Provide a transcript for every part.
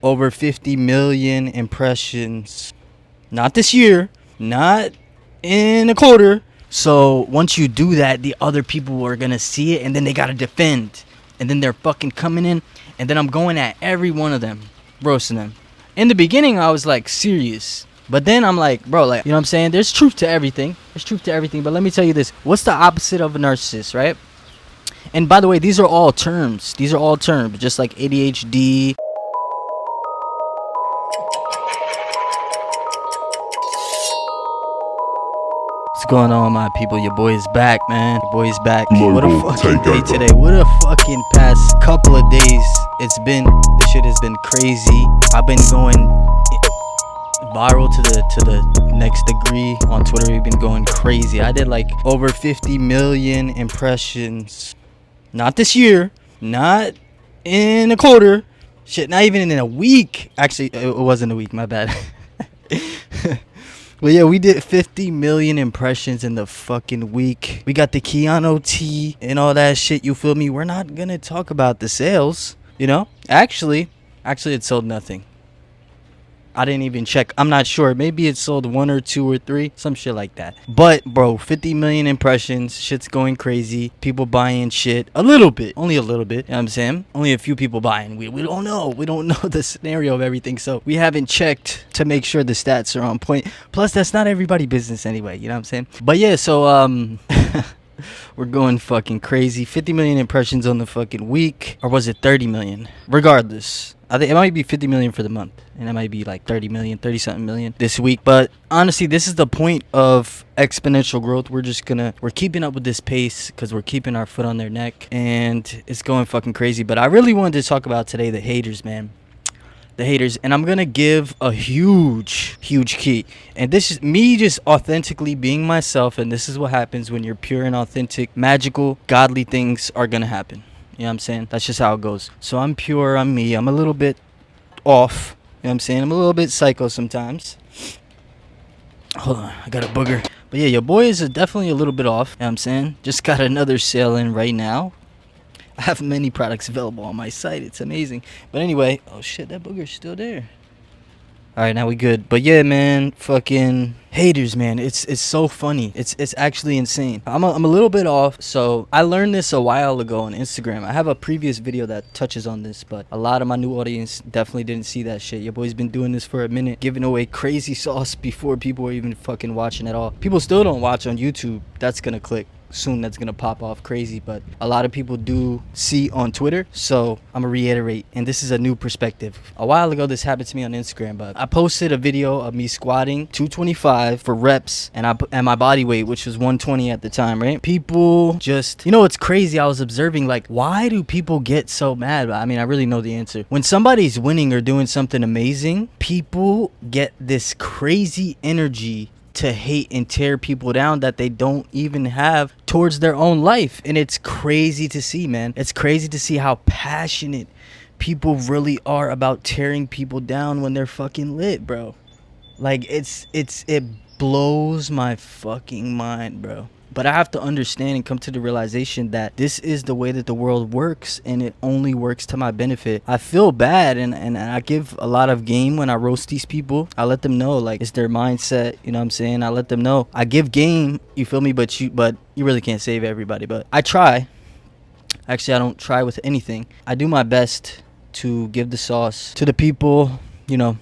over 50 million impressions. Not this year, not in a quarter. So once you do that, the other people are gonna see it, and then they gotta defend, and then they're fucking coming in, and then I'm going at every one of them, roasting them. In the beginning, I was like serious, but then I'm like, bro, like, you know what I'm saying? There's truth to everything. There's truth to everything. But let me tell you this: what's the opposite of a narcissist, right? And by the way, these are all terms. These are all terms, just like ADHD. What's going on, my people? Your boy is back, man. Your boy is back. What a fucking day today. What a fucking past couple of days. It's been, this shit has been crazy. I've been going viral to the next degree on Twitter. We've been going crazy. I did like over 50 million impressions. Not this year, not in a quarter. Shit, not even in a week. Actually, it wasn't a week, my bad. But yeah, we did 50 million impressions in the fucking week. We got the Keanu T and all that shit, you feel me? We're not gonna talk about the sales, you know? Actually, it sold nothing. I didn't even check. I'm not sure. Maybe it sold 1 or 2 or 3, some shit like that. But bro, 50 million impressions, shit's going crazy. People buying shit a little bit, only a little bit. You know what I'm saying? Only a few people buying. We don't know. We don't know the scenario of everything, so we haven't checked to make sure the stats are on point. Plus, that's not everybody's business anyway. You know what I'm saying? But yeah, so we're going fucking crazy. 50 million impressions on the fucking week, or was it 30 million? Regardless, I think it might be 50 million for the month, and it might be like 30 million, 30 something million this week. But honestly, this is the point of exponential growth. We're keeping up with this pace because we're keeping our foot on their neck, and it's going fucking crazy. But I really wanted to talk about today the haters, man. The haters, and I'm gonna give a huge key, and this is me just authentically being myself, and this is what happens when you're pure and authentic. Magical, godly things are gonna happen. You know what I'm saying? That's just how it goes. So I'm pure, I'm me, I'm a little bit off. You know what I'm saying? I'm a little bit psycho sometimes. Hold on, I got a booger. But yeah, your boy is definitely a little bit off. You know what I'm saying? Just got another sale in right now. I have many products available on my site. It's amazing. But anyway, oh shit, that booger's still there. All right, now we good. But yeah, man, fucking haters, man. It's so funny. It's actually insane. I'm a little bit off. So I learned this a while ago on Instagram. I have a previous video that touches on this, but a lot of my new audience definitely didn't see that shit. Your boy's been doing this for a minute, giving away crazy sauce before people were even fucking watching at all. People still don't watch on YouTube. That's gonna click soon. That's gonna pop off crazy, but a lot of people do see on Twitter, so I'm gonna reiterate, and this is a new perspective. A while ago this happened to me on Instagram, but I posted a video of me squatting 225 for reps, and my body weight, which was 120 at the time, right? People just, you know, it's crazy. I was observing, like, why do people get so mad? I mean, I really know the answer. When somebody's winning or doing something amazing, people get this crazy energy to hate and tear people down that they don't even have towards their own life. And it's crazy to see, man. It's crazy to see how passionate people really are about tearing people down when they're fucking lit, bro. Like, it blows my fucking mind, bro. But I have to understand and come to the realization that this is the way that the world works, and it only works to my benefit. I feel bad, and I give a lot of game when I roast these people. I let them know, like, it's their mindset, you know what I'm saying? I let them know. I give game, you feel me? But you really can't save everybody. But I try. Actually, I don't try with anything. I do my best to give the sauce to the people, you know.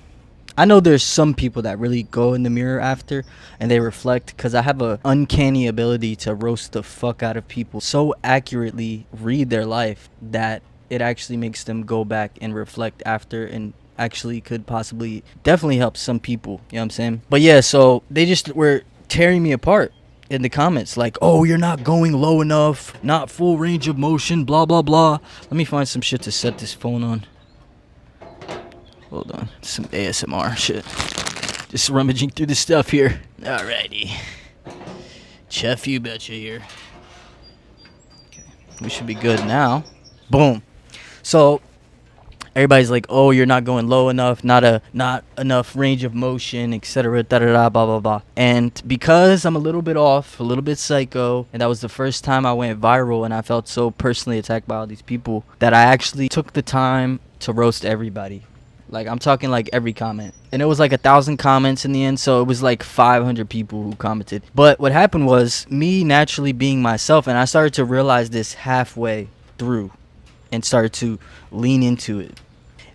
I know there's some people that really go in the mirror after and they reflect, because I have a uncanny ability to roast the fuck out of people, so accurately read their life that it actually makes them go back and reflect after, and actually could possibly definitely help some people. You know what I'm saying? But yeah, so they just were tearing me apart in the comments, like, oh, you're not going low enough, not full range of motion, blah blah blah. Let me find some shit to set this phone on. Hold on, some ASMR shit. Just rummaging through the stuff here. Alrighty. Chef you betcha here. Okay, we should be good now. Boom. So everybody's like, oh, you're not going low enough, not enough range of motion, etc. Da da da, blah blah blah. And because I'm a little bit off, a little bit psycho, and that was the first time I went viral, and I felt so personally attacked by all these people that I actually took the time to roast everybody. Like, I'm talking like every comment. And it was like 1,000 comments in the end, so it was like 500 people who commented. But what happened was me naturally being myself, and I started to realize this halfway through and started to lean into it.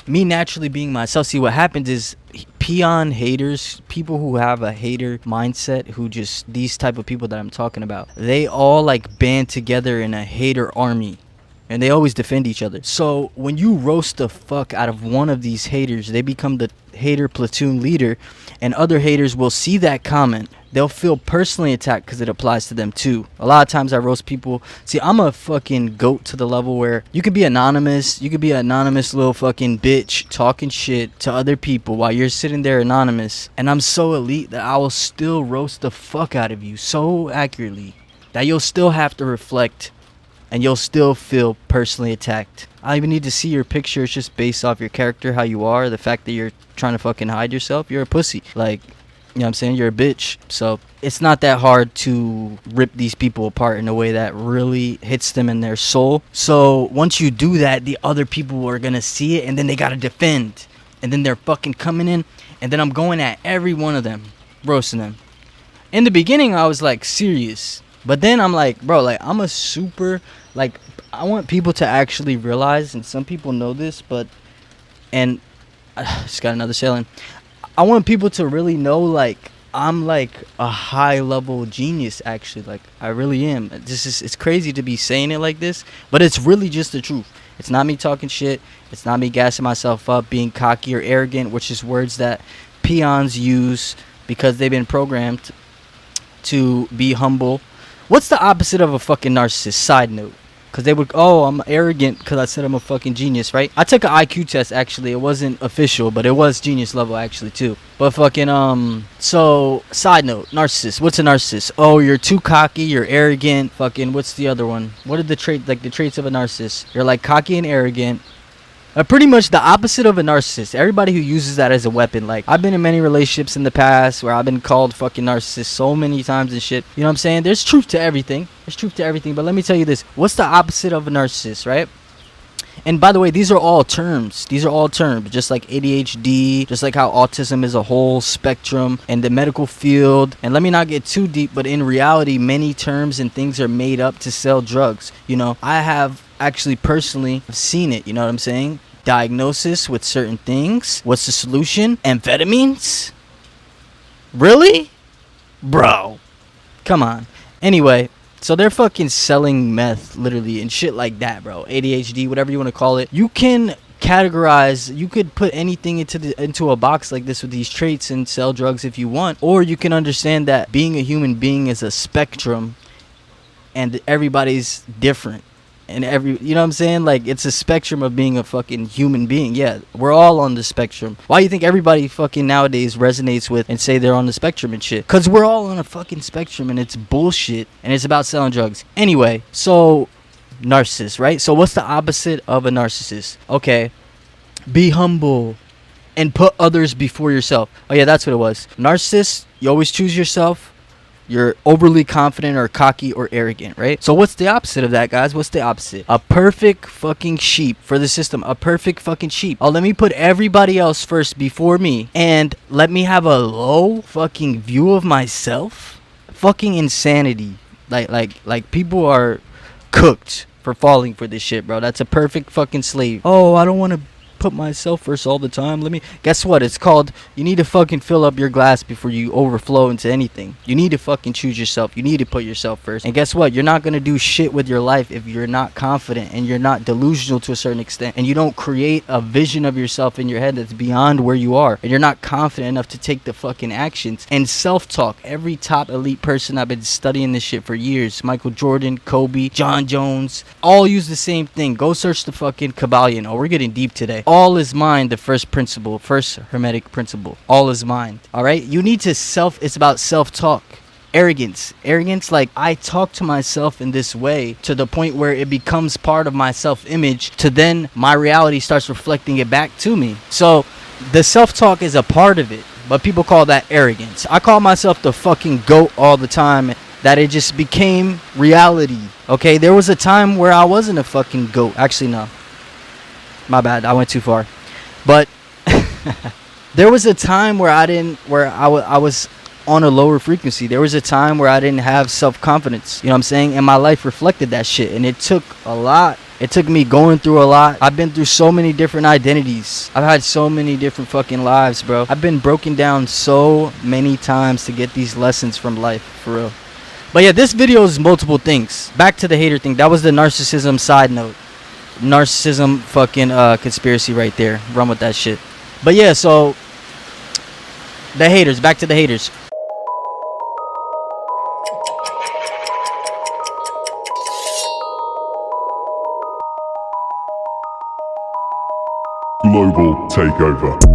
Me naturally being myself. See, what happens is peon haters, people who have a hater mindset, who just, these type of people that I'm talking about, they all like band together in a hater army. And they always defend each other. So when you roast the fuck out of one of these haters, they become the hater platoon leader. And other haters will see that comment. They'll feel personally attacked because it applies to them too. A lot of times I roast people. See, I'm a fucking goat to the level where you could be anonymous. You could be an anonymous little fucking bitch talking shit to other people while you're sitting there anonymous. And I'm so elite that I will still roast the fuck out of you so accurately that you'll still have to reflect. And you'll still feel personally attacked. I don't even need to see your picture. It's just based off your character, how you are. The fact that you're trying to fucking hide yourself. You're a pussy. Like, you know what I'm saying? You're a bitch. So it's not that hard to rip these people apart in a way that really hits them in their soul. So once you do that, the other people are going to see it. And then they got to defend. And then they're fucking coming in. And then I'm going at every one of them. Roasting them. In the beginning, I was like serious. But then I'm like, bro, like, I'm a super, like, I want people to actually realize, and some people know this, but, and I just got another sailing. I want people to really know, like, I'm like a high level genius, actually. Like, I really am. It's crazy to be saying it like this, but it's really just the truth. It's not me talking shit. It's not me gassing myself up, being cocky or arrogant, which is words that peons use because they've been programmed to be humble. What's the opposite of a fucking narcissist? Side note. Because they would, oh, I'm arrogant because I said I'm a fucking genius, right? I took an IQ test, actually. It wasn't official, but it was genius level, actually, too. But fucking, so, side note, narcissist. What's a narcissist? Oh, you're too cocky, you're arrogant. Fucking, what's the other one? What are the traits of a narcissist? You're like cocky and arrogant. Pretty much the opposite of a narcissist. Everybody who uses that as a weapon. Like, I've been in many relationships in the past where I've been called fucking narcissist so many times and shit. You know what I'm saying? There's truth to everything. There's truth to everything. But let me tell you this. What's the opposite of a narcissist, right? And by the way, these are all terms. These are all terms. Just like ADHD, just like how autism is a whole spectrum in the medical field. And let me not get too deep, but in reality, many terms and things are made up to sell drugs. You know, I have actually personally seen it. You know what I'm saying? Diagnosis with certain things. What's the solution? Amphetamines? Really? Bro. Come on. Anyway. So they're fucking selling meth, literally, and shit like that, bro. ADHD, whatever you want to call it. You can categorize, you could put anything into a box like this with these traits and sell drugs if you want. Or you can understand that being a human being is a spectrum and everybody's different. And you know what I'm saying? Like, it's a spectrum of being a fucking human being. Yeah, we're all on the spectrum. Why do you think everybody fucking nowadays resonates with and say they're on the spectrum and shit? Because we're all on a fucking spectrum and it's bullshit and it's about selling drugs. Anyway, so narcissist, right? So what's the opposite of a narcissist? Okay, be humble and put others before yourself. Oh yeah, that's what it was. Narcissist, you always choose yourself. You're overly confident or cocky or arrogant, right? So what's the opposite of that, guys? What's the opposite? A perfect fucking sheep for the system. A perfect fucking sheep. Oh, let me put everybody else first before me. And let me have a low fucking view of myself. Fucking insanity. Like people are cooked for falling for this shit, bro. That's a perfect fucking slave. Oh, I don't want to put myself first all the time. Guess what? It's called, you need to fucking fill up your glass before you overflow into anything. You need to fucking choose yourself. You need to put yourself first. And guess what? You're not going to do shit with your life if you're not confident and you're not delusional to a certain extent, and you don't create a vision of yourself in your head that's beyond where you are, and you're not confident enough to take the fucking actions. And self-talk. Every top elite person, I've been studying this shit for years. Michael Jordan, Kobe, John Jones, all use the same thing. Go search the fucking Kabbalion. Oh, we're getting deep today. All is mind, the first principle, first hermetic principle. All is mind. All right? You need to it's about self-talk. Arrogance, like, I talk to myself in this way to the point where it becomes part of my self-image, to then my reality starts reflecting it back to me. So the self-talk is a part of it, but people call that arrogance. I call myself the fucking GOAT all the time, that it just became reality. Okay, there was a time where I wasn't a fucking GOAT. Actually, no. My bad, I went too far. But There was a time where I was on a lower frequency. There was a time where I didn't have self-confidence. You know what I'm saying? And my life reflected that shit. And it took a lot. It took me going through a lot. I've been through so many different identities. I've had so many different fucking lives, bro. I've been broken down so many times to get these lessons from life, for real. But yeah, this video is multiple things. Back to the hater thing. That was the narcissism side note. Narcissism fucking conspiracy right there. Run with that shit. But yeah, so the haters. Back to the haters. Global takeover.